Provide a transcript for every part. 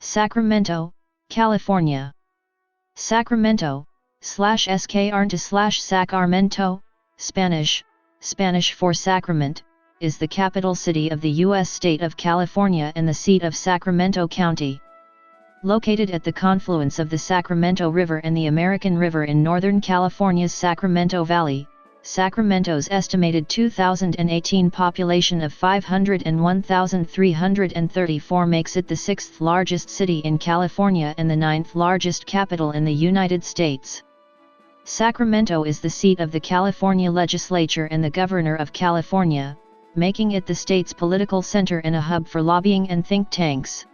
Sacramento, California. Sacramento/Sacramento, Spanish, Spanish for Sacrament, is the capital city of the U.S. state of California and the seat of Sacramento County. Located at the confluence of the Sacramento River and the American River in Northern California's Sacramento Valley, Sacramento's estimated 2018 population of 501,334 makes it the sixth largest city in California and the ninth largest capital in the United States. Sacramento is the seat of the California legislature and the governor of California, making it the state's political center and a hub for lobbying and think tanks.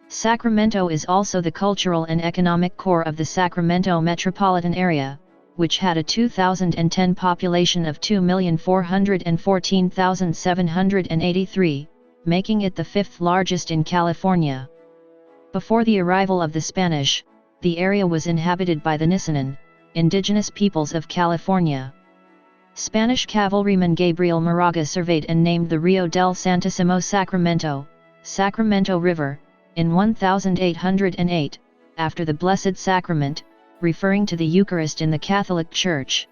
Sacramento is also the cultural and economic core of the Sacramento metropolitan area, which had a 2010 population of 2,414,783, making it the fifth largest in California. Before the arrival of the Spanish, the area was inhabited by the Nisenan, indigenous peoples of California. Spanish cavalryman Gabriel Moraga surveyed and named the Rio del Santissimo Sacramento, Sacramento River, in 1808, after the Blessed Sacrament, referring to the Eucharist in the Catholic Church.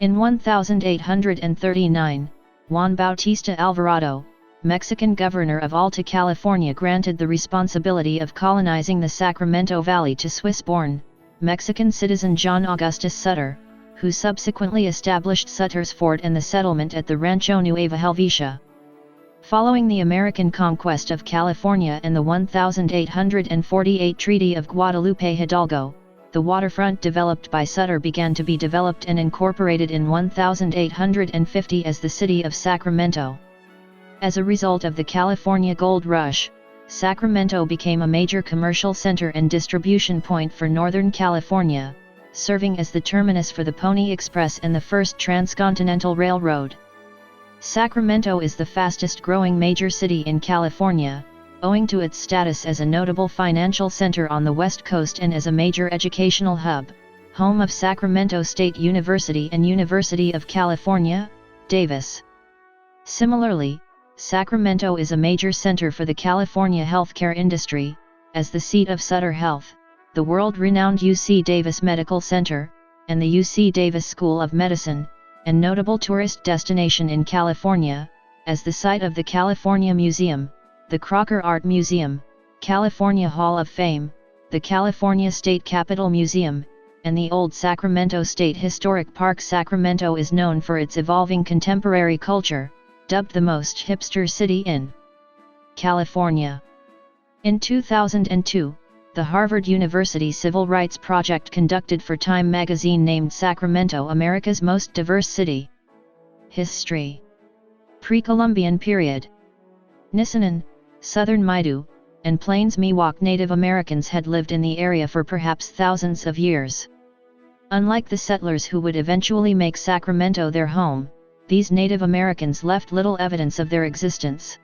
In 1839, Juan Bautista Alvarado, Mexican governor of Alta California, granted the responsibility of colonizing the Sacramento Valley to Swiss-born, Mexican citizen John Augustus Sutter, who subsequently established Sutter's Fort and the settlement at the Rancho Nueva Helvetia. Following the American conquest of California and the 1848 Treaty of Guadalupe Hidalgo, the waterfront developed by Sutter began to be developed and incorporated in 1850 as the city of Sacramento. As a result of the California Gold Rush, Sacramento became a major commercial center and distribution point for Northern California, serving as the terminus for the Pony Express and the first transcontinental railroad. Sacramento is the fastest-growing major city in California, owing to its status as a notable financial center on the West Coast and as a major educational hub, home of Sacramento State University and University of California, Davis. Similarly, Sacramento is a major center for the California healthcare industry, as the seat of Sutter Health, the world-renowned UC Davis Medical Center, and the UC Davis School of Medicine, and notable tourist destination in California, as the site of the California Museum, the Crocker Art Museum, California Hall of Fame, the California State Capitol Museum, and the Old Sacramento State Historic Park. Sacramento is known for its evolving contemporary culture, dubbed the most hipster city in California. In 2002, the Harvard University Civil Rights Project conducted for Time magazine named Sacramento America's most diverse city. History. Pre-Columbian period. Nisenan, Southern Maidu, and Plains Miwok Native Americans had lived in the area for perhaps thousands of years. Unlike the settlers who would eventually make Sacramento their home, these Native Americans left little evidence of their existence.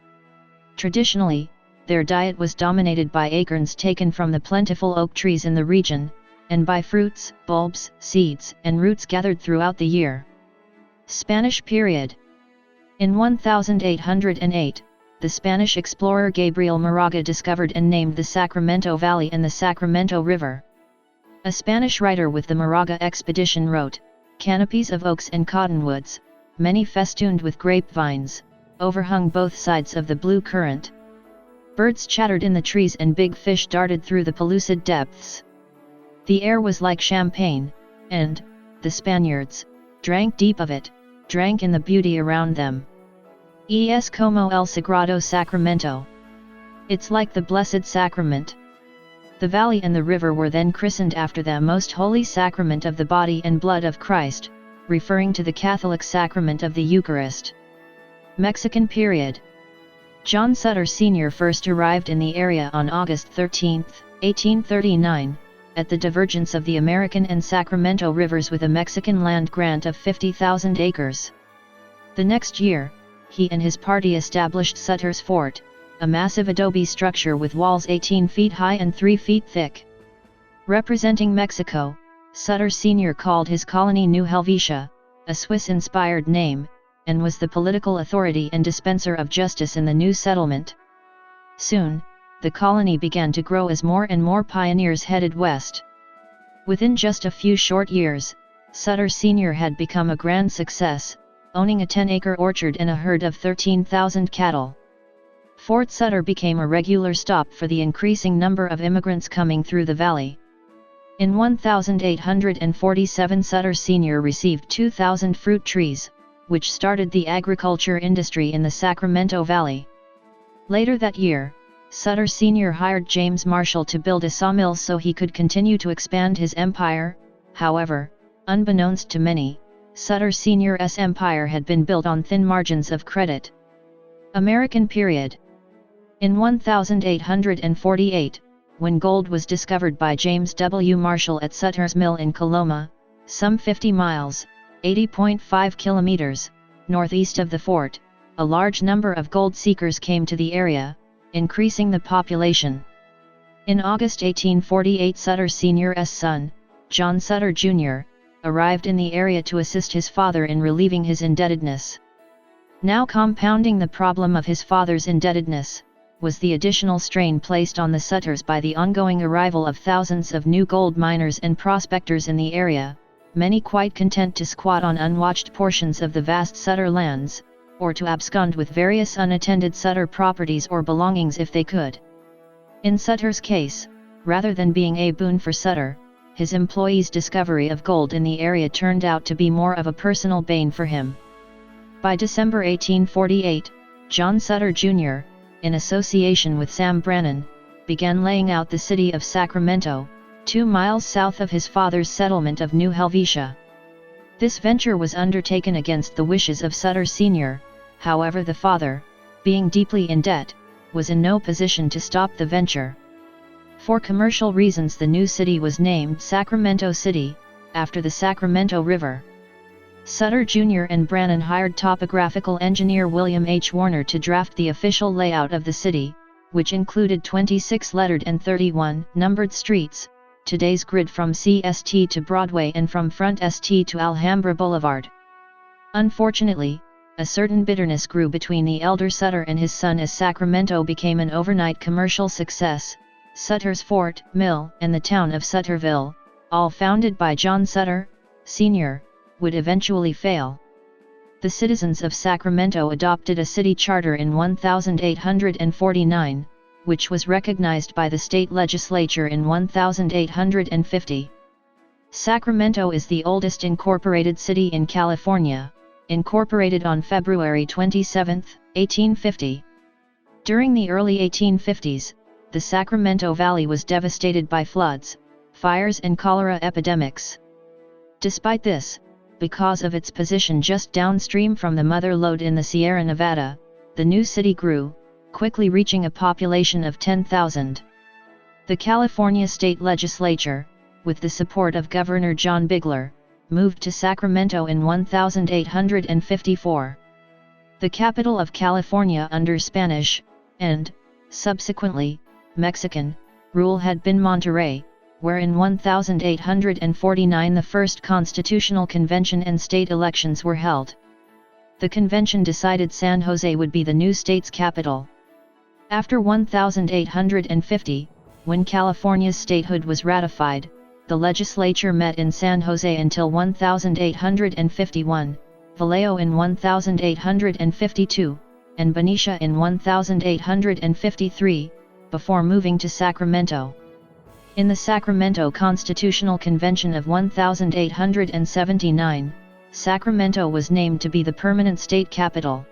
Traditionally, their diet was dominated by acorns taken from the plentiful oak trees in the region, and by fruits, bulbs, seeds, and roots gathered throughout the year. Spanish period. In 1808, the Spanish explorer Gabriel Moraga discovered and named the Sacramento Valley and the Sacramento River. A Spanish writer with the Moraga expedition wrote, "Canopies of oaks and cottonwoods, many festooned with grapevines, overhung both sides of the blue current. Birds chattered in the trees and big fish darted through the pellucid depths. The air was like champagne, and the Spaniards drank deep of it, drank in the beauty around them. Es como el Sagrado Sacramento. It's like the Blessed Sacrament." The valley and the river were then christened after the Most Holy Sacrament of the Body and Blood of Christ, referring to the Catholic sacrament of the Eucharist. Mexican period. John Sutter Sr. first arrived in the area on August 13, 1839, at the divergence of the American and Sacramento rivers with a Mexican land grant of 50,000 acres. The next year, he and his party established Sutter's Fort, a massive adobe structure with walls 18 feet high and 3 feet thick. Representing Mexico, Sutter Sr. called his colony New Helvetia, a Swiss-inspired name, and was the political authority and dispenser of justice in the new settlement. Soon, the colony began to grow as more and more pioneers headed west. Within just a few short years, Sutter Sr. had become a grand success, owning a 10-acre orchard and a herd of 13,000 cattle. Fort Sutter became a regular stop for the increasing number of immigrants coming through the valley. In 1847, Sutter Sr. received 2,000 fruit trees, which started the agriculture industry in the Sacramento Valley. Later that year, Sutter Sr. hired James Marshall to build a sawmill so he could continue to expand his empire. However, unbeknownst to many, Sutter Sr.'s empire had been built on thin margins of credit. American period. In 1848, when gold was discovered by James W. Marshall at Sutter's Mill in Coloma, some 50 miles, 80.5 kilometers, northeast of the fort, a large number of gold seekers came to the area, increasing the population. In August 1848, Sutter Sr.'s son, John Sutter Jr., arrived in the area to assist his father in relieving his indebtedness. Now compounding the problem of his father's indebtedness, was the additional strain placed on the Sutters by the ongoing arrival of thousands of new gold miners and prospectors in the area, many quite content to squat on unwatched portions of the vast Sutter lands, or to abscond with various unattended Sutter properties or belongings if they could. In Sutter's case, rather than being a boon for Sutter, his employees' discovery of gold in the area turned out to be more of a personal bane for him. By December 1848, John Sutter Jr., in association with Sam Brannan, began laying out the city of Sacramento, 2 miles south of his father's settlement of New Helvetia. This venture was undertaken against the wishes of Sutter Sr., however the father, being deeply in debt, was in no position to stop the venture. For commercial reasons the new city was named Sacramento City, after the Sacramento River. Sutter Jr. and Brannan hired topographical engineer William H. Warner to draft the official layout of the city, which included 26 lettered and 31 numbered streets, today's grid from CST to Broadway and from Front St to Alhambra Boulevard. Unfortunately, a certain bitterness grew between the elder Sutter and his son as Sacramento became an overnight commercial success. Sutter's Fort, Mill, and the town of Sutterville, all founded by John Sutter, Sr., would eventually fail. The citizens of Sacramento adopted a city charter in 1849, which was recognized by the state legislature in 1850. Sacramento is the oldest incorporated city in California, incorporated on February 27, 1850. During the early 1850s, the Sacramento Valley was devastated by floods, fires and cholera epidemics. Despite this, because of its position just downstream from the mother lode in the Sierra Nevada, the new city grew, quickly reaching a population of 10,000. The California State Legislature, with the support of Governor John Bigler, moved to Sacramento in 1854. The capital of California under Spanish, and, subsequently, Mexican, rule had been Monterrey, where in 1849 the first constitutional convention and state elections were held. The convention decided San Jose would be the new state's capital. After 1850, when California's statehood was ratified, the legislature met in San Jose until 1851, Vallejo in 1852, and Benicia in 1853, before moving to Sacramento. In the Sacramento Constitutional Convention of 1879, Sacramento was named to be the permanent state capital.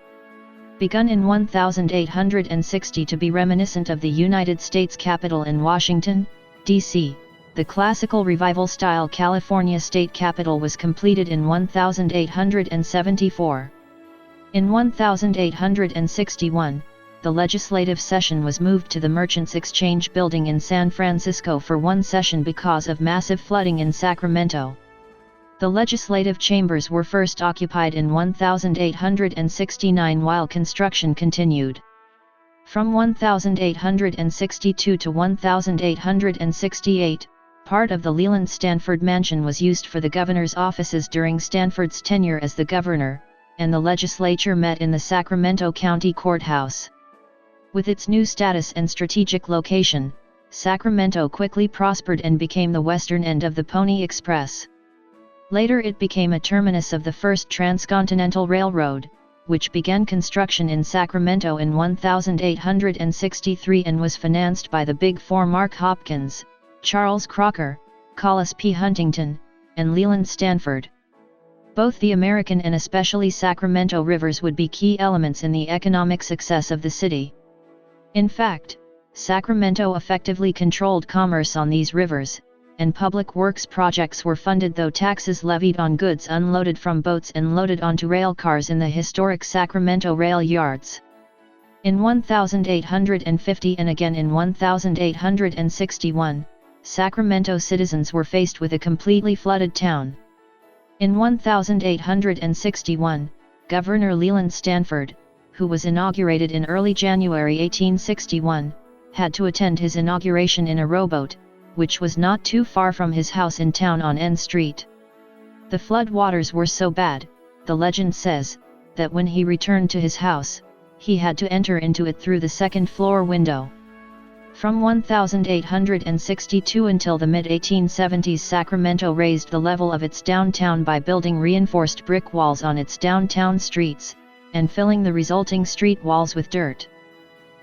Begun in 1860 to be reminiscent of the United States Capitol in Washington, D.C., the classical revival-style California state capitol was completed in 1874. In 1861, the legislative session was moved to the Merchants Exchange Building in San Francisco for one session because of massive flooding in Sacramento. The legislative chambers were first occupied in 1869 while construction continued. From 1862 to 1868, part of the Leland Stanford Mansion was used for the governor's offices during Stanford's tenure as the governor, and the legislature met in the Sacramento County Courthouse. With its new status and strategic location, Sacramento quickly prospered and became the western end of the Pony Express. Later it became a terminus of the first Transcontinental Railroad, which began construction in Sacramento in 1863 and was financed by the Big Four: Mark Hopkins, Charles Crocker, Collis P. Huntington, and Leland Stanford. Both the American and especially Sacramento rivers would be key elements in the economic success of the city. In fact, Sacramento effectively controlled commerce on these rivers, and public works projects were funded through taxes levied on goods unloaded from boats and loaded onto rail cars in the historic Sacramento rail yards. In 1850 and again in 1861, Sacramento citizens were faced with a completely flooded town. In 1861, Governor Leland Stanford, who was inaugurated in early January 1861, had to attend his inauguration in a rowboat, which was not too far from his house in town on N Street. The flood waters were so bad, the legend says, that when he returned to his house, he had to enter into it through the second-floor window. From 1862 until the mid-1870s, Sacramento raised the level of its downtown by building reinforced brick walls on its downtown streets, and filling the resulting street walls with dirt.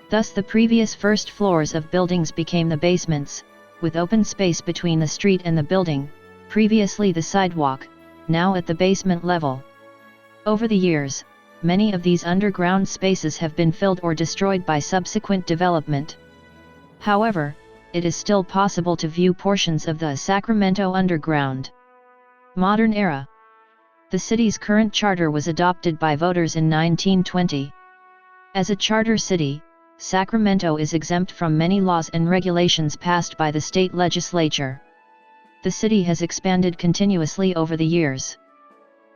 Thus the previous first floors of buildings became the basements, with open space between the street and the building, previously the sidewalk, now at the basement level. Over the years, many of these underground spaces have been filled or destroyed by subsequent development. However, it is still possible to view portions of the Sacramento Underground. Modern era. The city's current charter was adopted by voters in 1920. As a charter city, Sacramento is exempt from many laws and regulations passed by the state legislature. The city has expanded continuously over the years.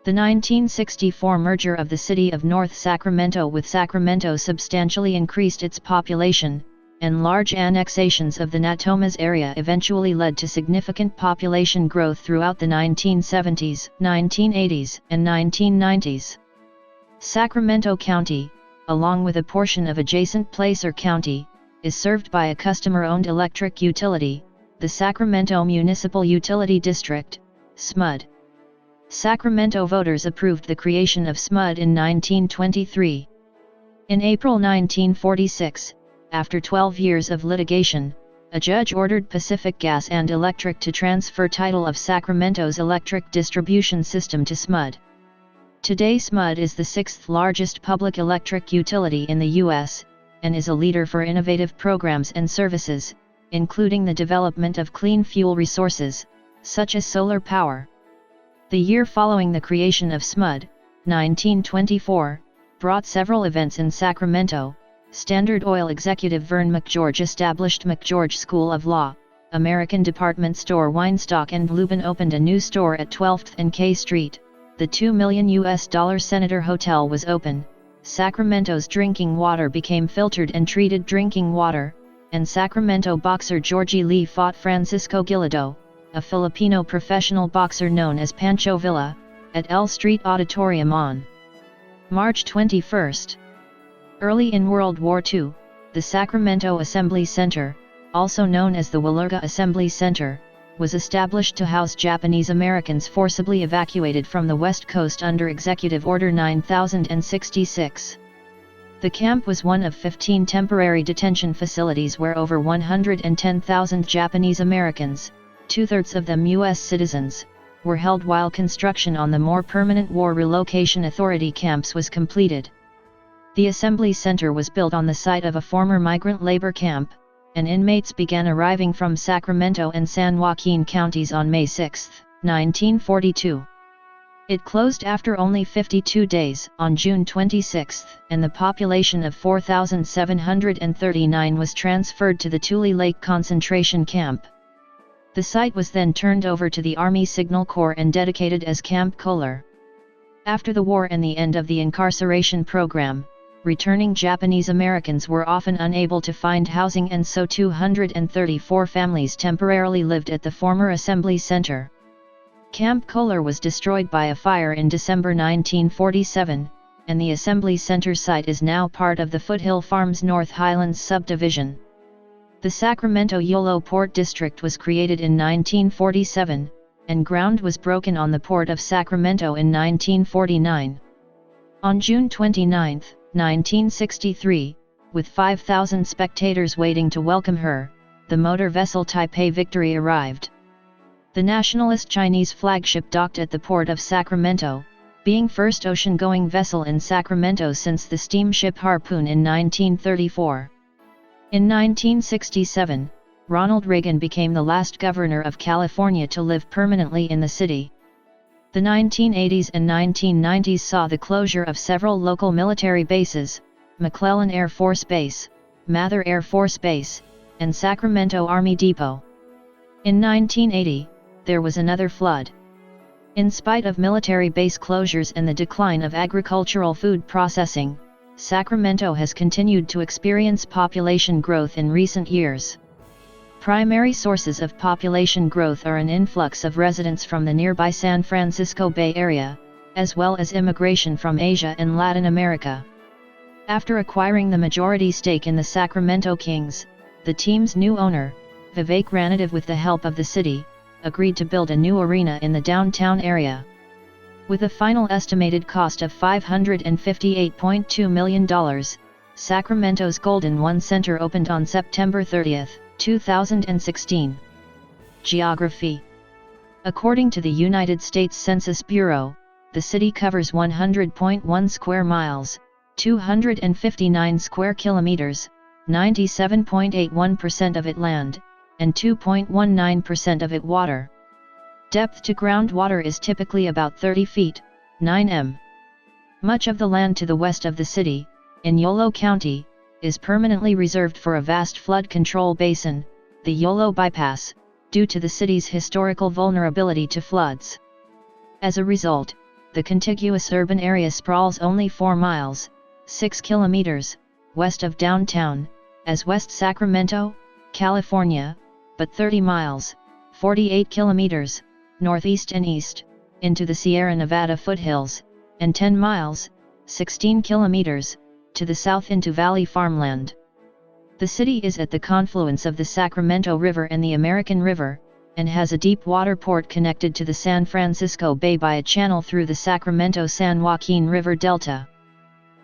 The 1964 merger of the city of North Sacramento with Sacramento substantially increased its population, and large annexations of the Natomas area eventually led to significant population growth throughout the 1970s, 1980s, and 1990s. Sacramento County, along with a portion of adjacent Placer County, is served by a customer-owned electric utility, the Sacramento Municipal Utility District, SMUD. Sacramento voters approved the creation of SMUD in 1923. In April 1946, after 12 years of litigation, a judge ordered Pacific Gas and Electric to transfer title of Sacramento's electric distribution system to SMUD. Today SMUD is the sixth largest public electric utility in the U.S., and is a leader for innovative programs and services, including the development of clean fuel resources, such as solar power. The year following the creation of SMUD, 1924, brought several events in Sacramento. Standard Oil executive Vern McGeorge established McGeorge School of Law. American department store Weinstock and Lubin opened a new store at 12th and K Street. The $2 million Senator Hotel was open. Sacramento's drinking water became filtered and treated drinking water, and Sacramento boxer Georgie Lee fought Francisco Gillido, a Filipino professional boxer known as Pancho Villa, at L Street Auditorium on March 21. Early in World War II, the Sacramento Assembly Center, also known as the Walerga Assembly Center, was established to house Japanese Americans forcibly evacuated from the West Coast under Executive Order 9066. The camp was one of 15 temporary detention facilities where over 110,000 Japanese Americans, two-thirds of them U.S. citizens, were held while construction on the more permanent War Relocation Authority camps was completed. The Assembly Center was built on the site of a former migrant labor camp, and inmates began arriving from Sacramento and San Joaquin counties on May 6, 1942. It closed after only 52 days, on June 26, and the population of 4,739 was transferred to the Tule Lake concentration camp. The site was then turned over to the Army Signal Corps and dedicated as Camp Kohler. After the war and the end of the incarceration program, returning Japanese Americans were often unable to find housing, and so 234 families temporarily lived at the former Assembly Center. Camp Kohler was destroyed by a fire in December 1947, and the Assembly Center site is now part of the Foothill Farms North Highlands subdivision. The Sacramento-Yolo Port District was created in 1947, and ground was broken on the Port of Sacramento in 1949. On June 29, 1963, with 5,000 spectators waiting to welcome her, the motor vessel Taipei Victory arrived. The nationalist Chinese flagship docked at the Port of Sacramento, being first ocean-going vessel in Sacramento since the steamship Harpoon in 1934. In 1967, Ronald Reagan became the last governor of California to live permanently in the city. The 1980s and 1990s saw the closure of several local military bases, McClellan Air Force Base, Mather Air Force Base, and Sacramento Army Depot. In 1980, there was another flood. In spite of military base closures and the decline of agricultural food processing, Sacramento has continued to experience population growth in recent years. Primary sources of population growth are an influx of residents from the nearby San Francisco Bay Area, as well as immigration from Asia and Latin America. After acquiring the majority stake in the Sacramento Kings, the team's new owner, Vivek Ranadive, with the help of the city, agreed to build a new arena in the downtown area. With a final estimated cost of $558.2 million, Sacramento's Golden One Center opened on September 30, 2016. Geography. According to the United States Census Bureau, the city covers 100.1 square miles, 259 square kilometers, 97.81% of it land, and 2.19% of it water. Depth to groundwater is typically about 30 feet, 9 m. Much of the land to the west of the city, in Yolo County, is permanently reserved for a vast flood control basin, the Yolo Bypass, due to the city's historical vulnerability to floods. As a result, the contiguous urban area sprawls only 4 miles, 6 kilometers, west of downtown, as West Sacramento, California, but 30 miles, 48 kilometers, northeast and east, into the Sierra Nevada foothills, and 10 miles, 16 kilometers, to the south into Valley farmland. The city is at the confluence of the Sacramento River and the American River, and has a deep water port connected to the San Francisco Bay by a channel through the Sacramento-San Joaquin River Delta.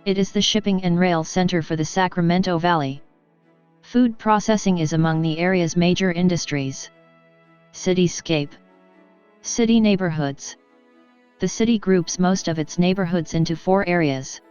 It is the shipping and rail center for the Sacramento Valley. Food processing is among the area's major industries. Cityscape. City neighborhoods. The city groups most of its neighborhoods into 4 areas.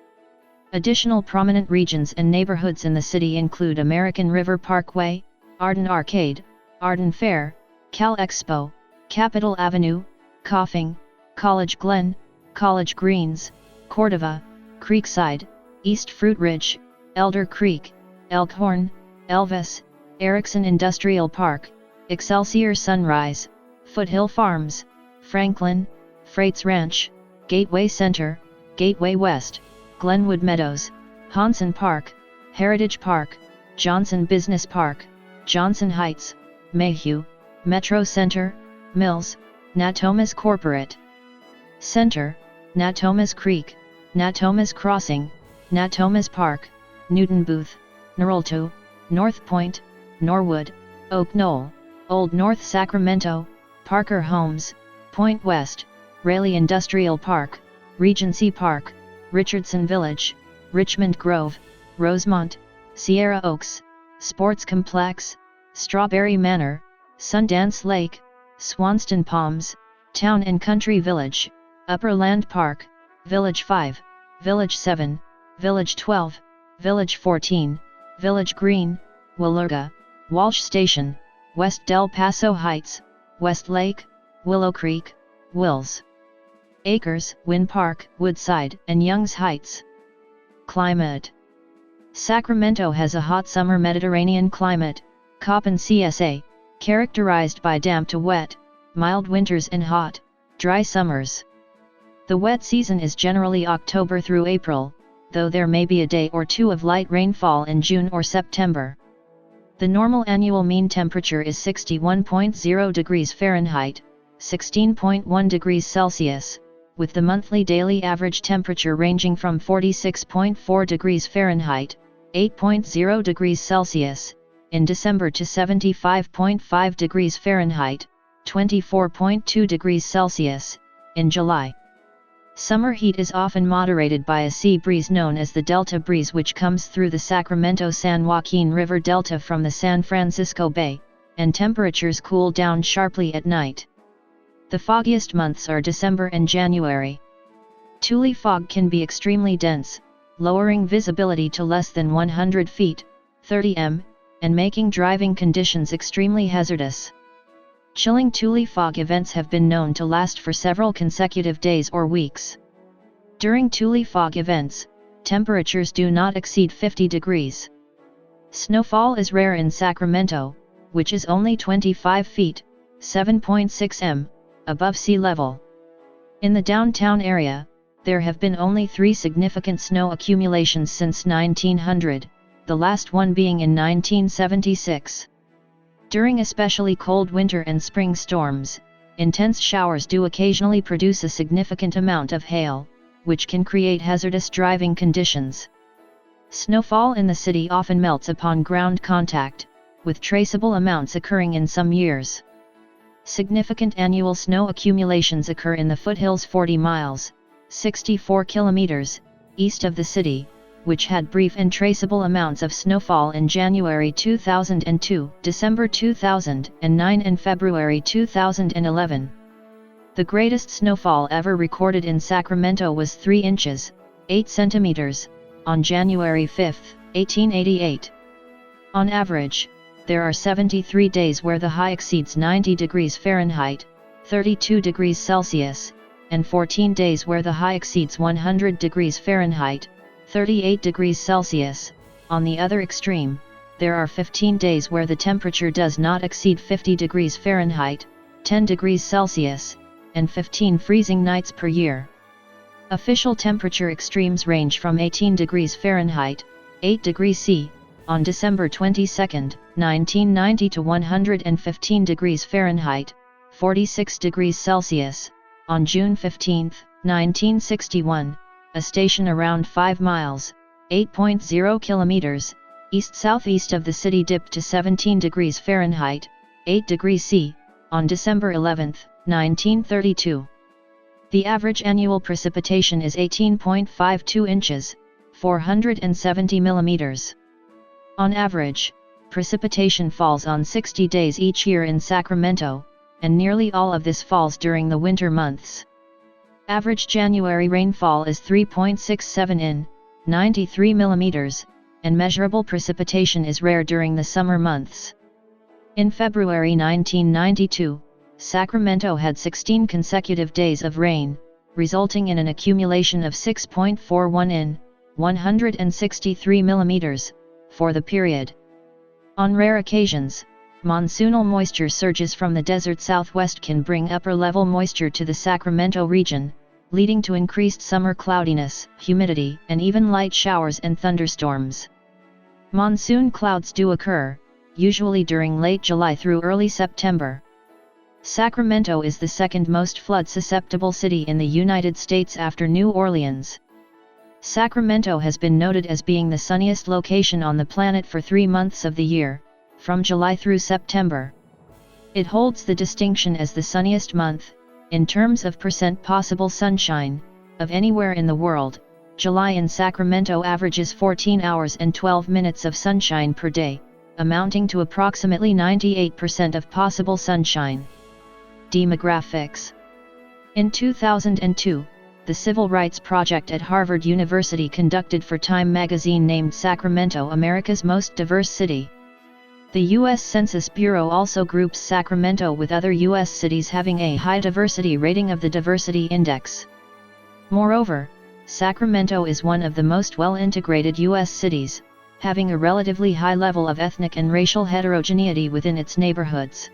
Additional prominent regions and neighborhoods in the city include American River Parkway, Arden Arcade, Arden Fair, Cal Expo, Capitol Avenue, Coffing, College Glen, College Greens, Cordova, Creekside, East Fruit Ridge, Elder Creek, Elkhorn, Elvis, Erickson Industrial Park, Excelsior Sunrise, Foothill Farms, Franklin, Freights Ranch, Gateway Center, Gateway West, Glenwood Meadows, Hanson Park, Heritage Park, Johnson Business Park, Johnson Heights, Mayhew, Metro Center, Mills, Natomas Corporate Center, Natomas Creek, Natomas Crossing, Natomas Park, Newton Booth, Noralto, North Point, Norwood, Oak Knoll, Old North Sacramento, Parker Homes, Point West, Raleigh Industrial Park, Regency Park, Richardson Village, Richmond Grove, Rosemont, Sierra Oaks, Sports Complex, Strawberry Manor, Sundance Lake, Swanston Palms, Town and Country Village, Upper Land Park, Village 5, Village 7, Village 12, Village 14, Village Green, Willerga, Walsh Station, West Del Paso Heights, West Lake, Willow Creek, Wills Acres, Wynn Park, Woodside, and Youngs Heights. Climate. Sacramento has a hot summer Mediterranean climate, Köppen CSA, characterized by damp to wet, mild winters and hot, dry summers. The wet season is generally October through April, though there may be a day or two of light rainfall in June or September. The normal annual mean temperature is 61.0 degrees Fahrenheit, 16.1 degrees Celsius, with the monthly daily average temperature ranging from 46.4 degrees Fahrenheit, 8.0 degrees Celsius, in December to 75.5 degrees Fahrenheit, 24.2 degrees Celsius, in July. Summer heat is often moderated by a sea breeze known as the Delta breeze, which comes through the Sacramento-San Joaquin River Delta from the San Francisco Bay, and temperatures cool down sharply at night. The foggiest months are December and January. Tule fog can be extremely dense, lowering visibility to less than 100 feet, 30 m, and making driving conditions extremely hazardous. Chilling Tule fog events have been known to last for several consecutive days or weeks. During Tule fog events, temperatures do not exceed 50 degrees. Snowfall is rare in Sacramento, which is only 25 feet, 7.6 m, above sea level. In the downtown area, there have been only 3 significant snow accumulations since 1900, the last one being in 1976. During especially cold winter and spring storms, intense showers do occasionally produce a significant amount of hail, which can create hazardous driving conditions. Snowfall in the city often melts upon ground contact, with traceable amounts occurring in some years. Significant annual snow accumulations occur in the foothills 40 miles, 64 kilometers, east of the city, which had brief and traceable amounts of snowfall in January 2002, December 2009 and February 2011. The greatest snowfall ever recorded in Sacramento was 3 inches, 8 centimeters, on January 5, 1888. On average, there are 73 days where the high exceeds 90 degrees Fahrenheit, 32 degrees Celsius, and 14 days where the high exceeds 100 degrees Fahrenheit, 38 degrees Celsius. On the other extreme, there are 15 days where the temperature does not exceed 50 degrees Fahrenheit, 10 degrees Celsius, and 15 freezing nights per year. Official temperature extremes range from 18 degrees Fahrenheit, 8 degrees C, on December 22, 1990 to 115 degrees Fahrenheit, 46 degrees Celsius, on June 15, 1961. A station around 5 miles, 8.0 kilometers, east-southeast of the city dipped to 17 degrees Fahrenheit, 8 degrees C, on December 11, 1932. The average annual precipitation is 18.52 inches, 470 millimeters. On average, precipitation falls on 60 days each year in Sacramento, and nearly all of this falls during the winter months. Average January rainfall is 3.67 in, 93 millimeters, and measurable precipitation is rare during the summer months. In February 1992, Sacramento had 16 consecutive days of rain, resulting in an accumulation of 6.41 in, 163 millimeters, for the period. On rare occasions, monsoonal moisture surges from the desert southwest can bring upper-level moisture to the Sacramento region, leading to increased summer cloudiness, humidity, and even light showers and thunderstorms. Monsoon clouds do occur, usually during late July through early September. Sacramento is the second most flood-susceptible city in the United States after New Orleans. Sacramento has been noted as being the sunniest location on the planet for 3 months of the year, from July through September. It holds the distinction as the sunniest month, in terms of percent possible sunshine, of anywhere in the world. July in Sacramento averages 14 hours and 12 minutes of sunshine per day, amounting to approximately 98% of possible sunshine. Demographics. In 2002, the Civil Rights Project at Harvard University conducted for Time magazine named Sacramento America's most diverse city. The U.S. Census Bureau also groups Sacramento with other U.S. cities having a high diversity rating of the Diversity Index. Moreover, Sacramento is one of the most well-integrated U.S. cities, having a relatively high level of ethnic and racial heterogeneity within its neighborhoods.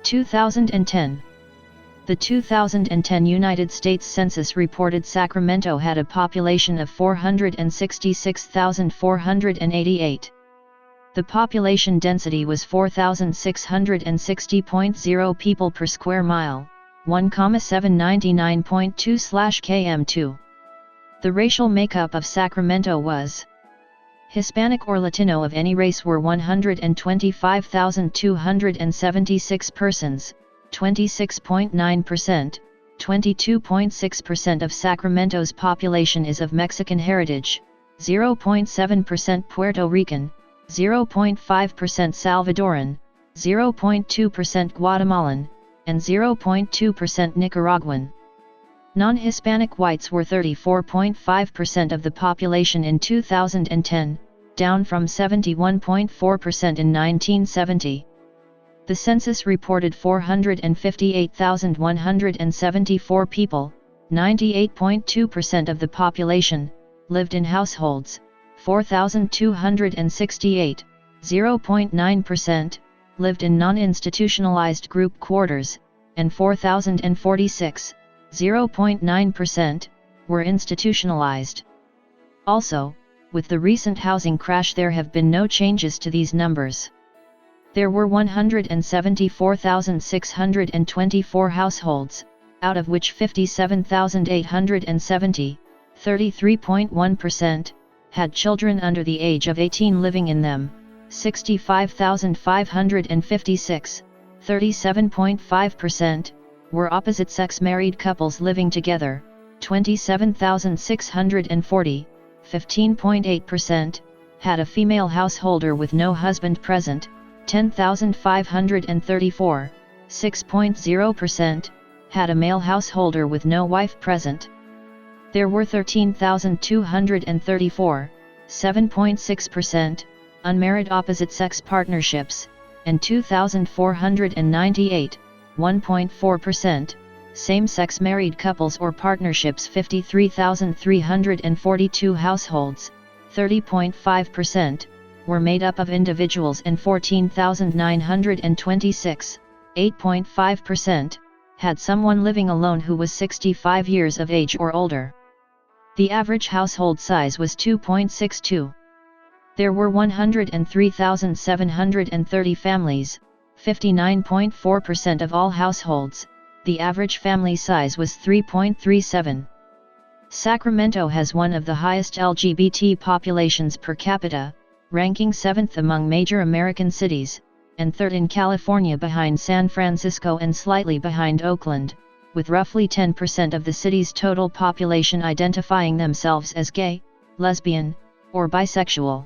2010. The 2010 United States Census reported Sacramento had a population of 466,488. The population density was 4,660.0 people per square mile, 1,799.2/km2. The racial makeup of Sacramento was Hispanic or Latino of any race were 125,276 persons, 26.9%. 22.6% of Sacramento's population is of Mexican heritage, 0.7% Puerto Rican, 0.5% Salvadoran, 0.2% Guatemalan, and 0.2% Nicaraguan. Non-Hispanic whites were 34.5% of the population in 2010, down from 71.4% in 1970. The census reported 458,174 people, 98.2% of the population, lived in households, 4,268, 0.9%, lived in non-institutionalized group quarters, and 4,046, 0.9%, were institutionalized. Also, with the recent housing crash there have been no changes to these numbers. There were 174,624 households, out of which 57,870, 33.1%, had children under the age of 18 living in them, 65,556, 37.5%, were opposite-sex married couples living together, 27,640, 15.8%, had a female householder with no husband present, 10,534, 6.0%, had a male householder with no wife present. There were 13,234, 7.6%, unmarried opposite-sex partnerships, and 2,498, 1.4%, same-sex married couples or partnerships. 53,342 households, 30.5%, were made up of individuals, and 14,926, 8.5%, had someone living alone who was 65 years of age or older. The average household size was 2.62. There were 103,730 families, 59.4% of all households. The average family size was 3.37. Sacramento has one of the highest LGBT populations per capita, ranking 7th among major American cities, and 3rd in California behind San Francisco and slightly behind Oakland, with roughly 10% of the city's total population identifying themselves as gay, lesbian, or bisexual.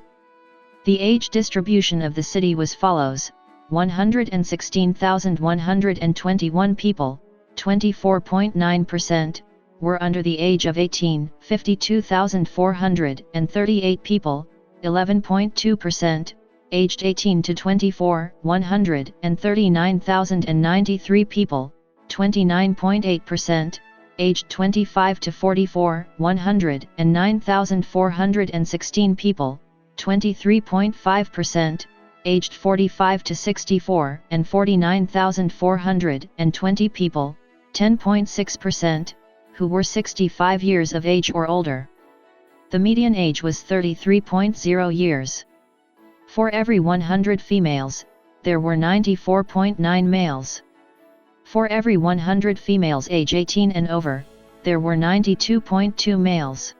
The age distribution of the city was follows: 116,121 people, 24.9%, were under the age of 18, 52,438 people, 11.2%, aged 18 to 24, 139,093 people, 29.8%, aged 25 to 44, 109,416 people, 23.5%, aged 45 to 64 and 49,420 people, 10.6%, who were 65 years of age or older. The median age was 33.0 years. For every 100 females, there were 94.9 males. For every 100 females age 18 and over, there were 92.2 males.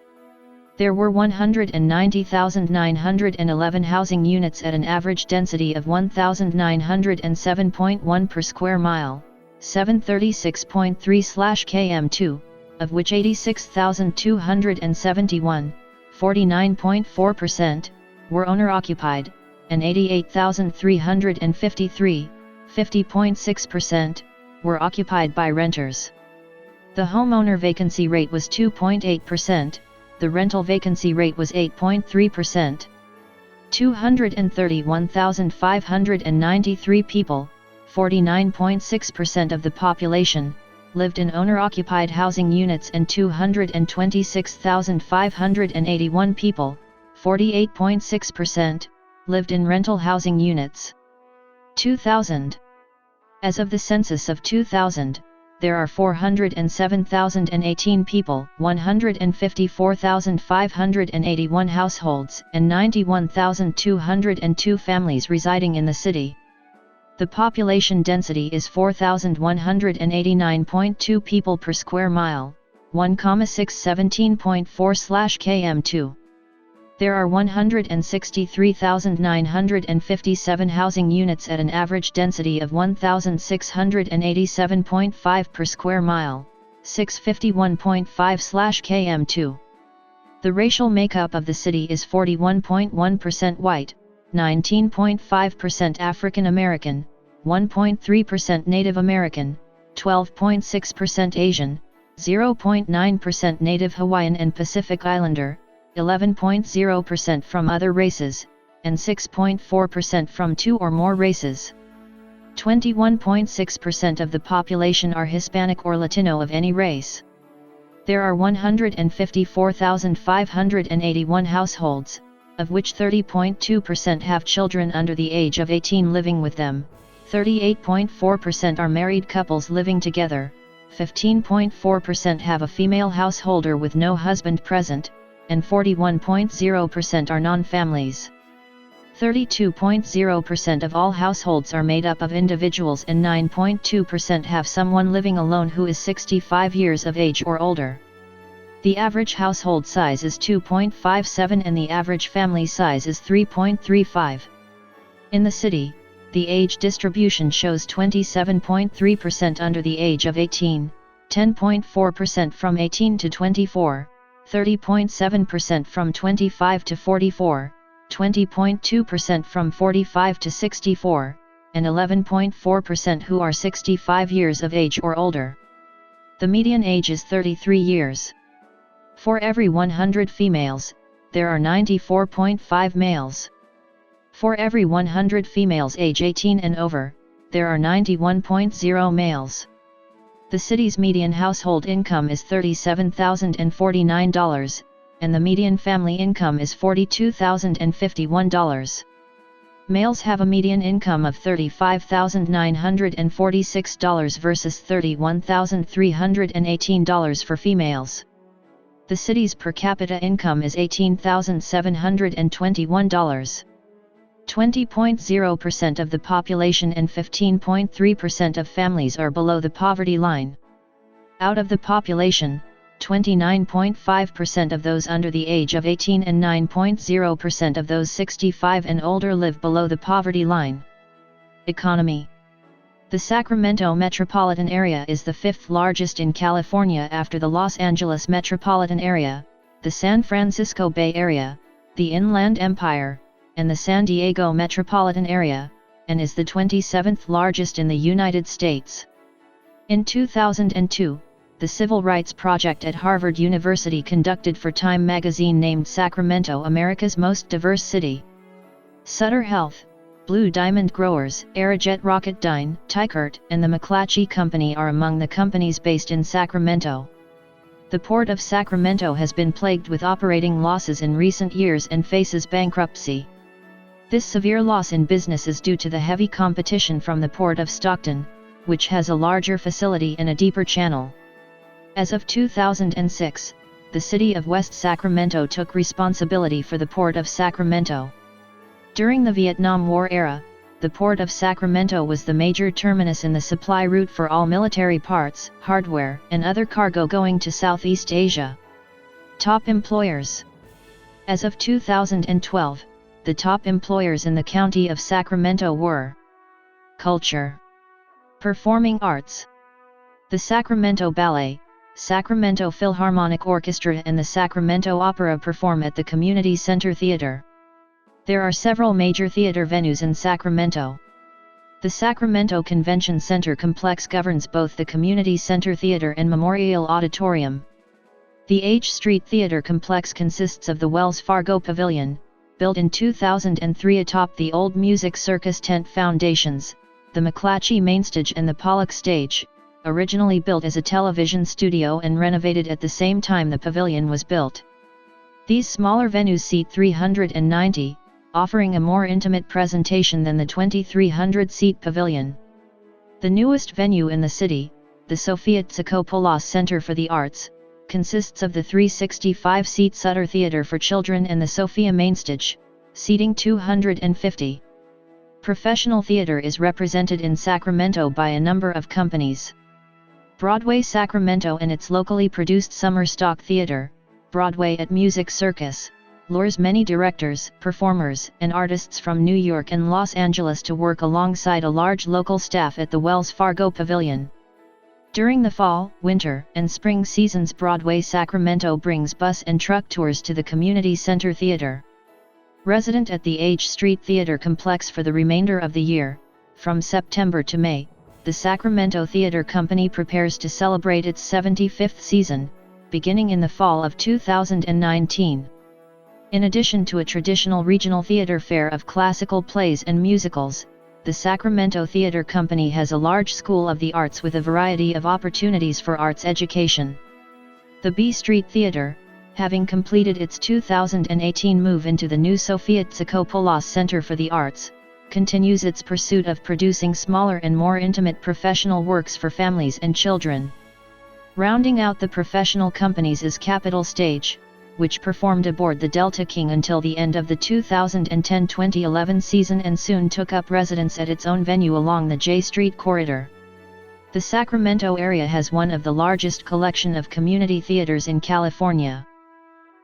There were 190,911 housing units at an average density of 1,907.1 per square mile, 736.3/km2, of which 86,271, 49.4%, were owner-occupied, and 88,353, 50.6%, were occupied by renters. The homeowner vacancy rate was 2.8%, the rental vacancy rate was 8.3%. 231,593 people, 49.6% of the population, lived in owner-occupied housing units, and 226,581 people, 48.6%, lived in rental housing units. 2000. As of the census of 2000, there are 407,018 people, 154,581 households, and 91,202 families residing in the city. The population density is 4,189.2 people per square mile, 1,617.4/km2. There are 163,957 housing units at an average density of 1,687.5 per square mile, 651.5/km2. The racial makeup of the city is 41.1% white, 19.5% African American, 1.3% Native American, 12.6% Asian, 0.9% Native Hawaiian and Pacific Islander, 11.0% from other races, and 6.4% from two or more races. 21.6% of the population are Hispanic or Latino of any race. There are 154,581 households, of which 30.2% have children under the age of 18 living with them, 38.4% are married couples living together, 15.4% have a female householder with no husband present, and 41.0% are non-families. 32.0% of all households are made up of individuals and 9.2% have someone living alone who is 65 years of age or older. The average household size is 2.57 and the average family size is 3.35. In the city, the age distribution shows 27.3% under the age of 18, 10.4% from 18 to 24, 30.7% from 25 to 44, 20.2% from 45 to 64, and 11.4% who are 65 years of age or older. The median age is 33 years. For every 100 females, there are 94.5 males. For every 100 females age 18 and over, there are 91.0 males. The city's median household income is $37,049, and the median family income is $42,051. Males have a median income of $35,946 versus $31,318 for females. The city's per capita income is $18,721. 20.0% of the population and 15.3% of families are below the poverty line. Out of the population, 29.5% of those under the age of 18 and 9.0% of those 65 and older live below the poverty line. Economy. The Sacramento metropolitan area is the fifth largest in California after the Los Angeles metropolitan area, the San Francisco Bay Area, the Inland Empire, and the San Diego metropolitan area, and is the 27th largest in the United States. In 2002, the Civil Rights Project at Harvard University conducted for Time magazine named Sacramento America's most diverse city. Sutter Health, Blue Diamond Growers, Aerojet Rocketdyne, Tykert, and the McClatchy Company are among the companies based in Sacramento. The Port of Sacramento has been plagued with operating losses in recent years and faces bankruptcy. This severe loss in business is due to the heavy competition from the Port of Stockton, which has a larger facility and a deeper channel. As of 2006, the city of West Sacramento took responsibility for the Port of Sacramento. During the Vietnam War era, the Port of Sacramento was the major terminus in the supply route for all military parts, hardware, and other cargo going to Southeast Asia. Top employers. As of 2012, the top employers in the county of Sacramento were: Culture, Performing Arts, the Sacramento Ballet, Sacramento Philharmonic Orchestra and the Sacramento Opera perform at the Community Center Theater. There are several major theater venues in Sacramento. The Sacramento Convention Center complex governs both the Community Center Theater and Memorial Auditorium. The H Street Theater complex consists of the Wells Fargo Pavilion, built in 2003 atop the old Music Circus tent foundations, the McClatchy Mainstage and the Pollock Stage, originally built as a television studio and renovated at the same time the pavilion was built. These smaller venues seat 390, offering a more intimate presentation than the 2,300-seat pavilion. The newest venue in the city, the Sofia Tsakopoulos Center for the Arts, consists of the 365-seat Sutter Theater for Children and the Sophia Mainstage, seating 250. Professional theater is represented in Sacramento by a number of companies. Broadway Sacramento and its locally produced summer stock theater, Broadway at Music Circus, lures many directors, performers, and artists from New York and Los Angeles to work alongside a large local staff at the Wells Fargo Pavilion. During the fall, winter, and spring seasons, Broadway Sacramento brings bus and truck tours to the Community Center Theater. Resident at the H Street Theater Complex for the remainder of the year, from September to May, the Sacramento Theater Company prepares to celebrate its 75th season, beginning in the fall of 2019. In addition to a traditional regional theater fare of classical plays and musicals, the Sacramento Theater Company has a large school of the arts with a variety of opportunities for arts education. The B Street Theater, having completed its 2018 move into the new Sofia Tsakopoulos Center for the Arts, continues its pursuit of producing smaller and more intimate professional works for families and children. Rounding out the professional companies is Capitol Stage, which performed aboard the Delta King until the end of the 2010-2011 season and soon took up residence at its own venue along the J Street corridor. The Sacramento area has one of the largest collection of community theaters in California.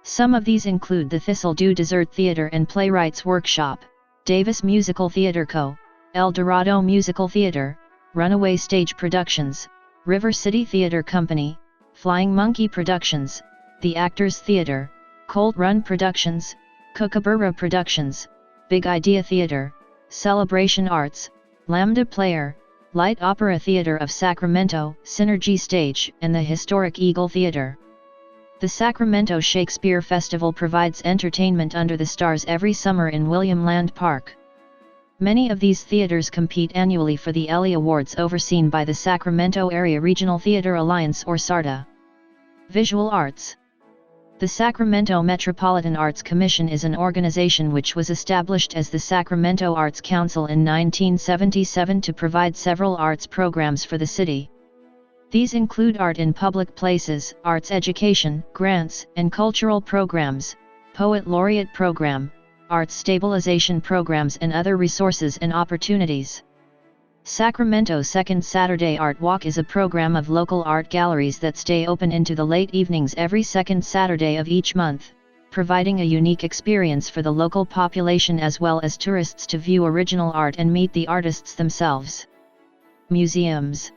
Some of these include the Thistle Du Desert Theater and Playwrights Workshop, Davis Musical Theater Co., El Dorado Musical Theater, Runaway Stage Productions, River City Theater Company, Flying Monkey Productions, The Actors Theater, Colt Run Productions, Kookaburra Productions, Big Idea Theater, Celebration Arts, Lambda Player, Light Opera Theater of Sacramento, Synergy Stage, and the Historic Eagle Theater. The Sacramento Shakespeare Festival provides entertainment under the stars every summer in William Land Park. Many of these theaters compete annually for the Ellie Awards overseen by the Sacramento Area Regional Theater Alliance or SARTA. Visual Arts. The Sacramento Metropolitan Arts Commission is an organization which was established as the Sacramento Arts Council in 1977 to provide several arts programs for the city. These include art in public places, arts education, grants, and cultural programs, poet laureate program, arts stabilization programs and other resources and opportunities. Sacramento Second Saturday Art Walk is a program of local art galleries that stay open into the late evenings every second Saturday of each month, providing a unique experience for the local population as well as tourists to view original art and meet the artists themselves. Museums.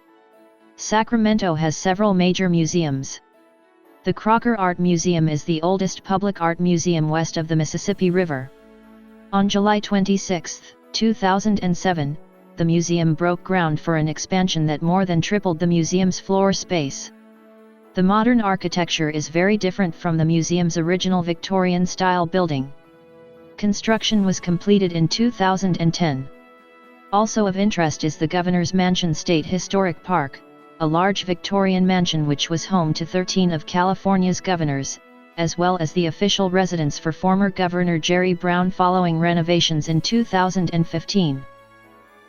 Sacramento has several major museums. The Crocker Art Museum is the oldest public art museum west of the Mississippi River. On July 26, 2007, the museum broke ground for an expansion that more than tripled the museum's floor space. The modern architecture is very different from the museum's original Victorian-style building. Construction was completed in 2010. Also of interest is the Governor's Mansion State Historic Park, a large Victorian mansion which was home to 13 of California's governors, as well as the official residence for former Governor Jerry Brown following renovations in 2015.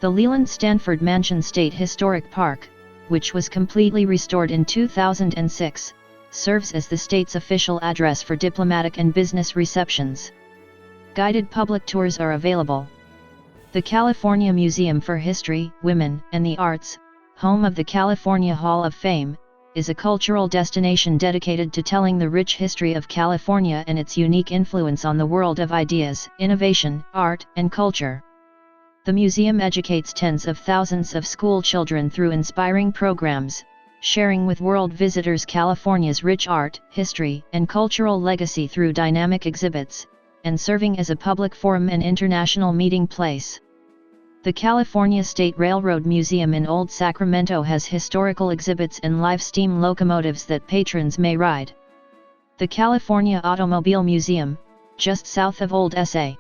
The Leland Stanford Mansion State Historic Park, which was completely restored in 2006, serves as the state's official address for diplomatic and business receptions. Guided public tours are available. The California Museum for History, Women, and the Arts, home of the California Hall of Fame, is a cultural destination dedicated to telling the rich history of California and its unique influence on the world of ideas, innovation, art, and culture. The museum educates tens of thousands of school children through inspiring programs, sharing with world visitors California's rich art, history, and cultural legacy through dynamic exhibits, and serving as a public forum and international meeting place. The California State Railroad Museum in Old Sacramento has historical exhibits and live steam locomotives that patrons may ride. The California Automobile Museum, just south of Old SA.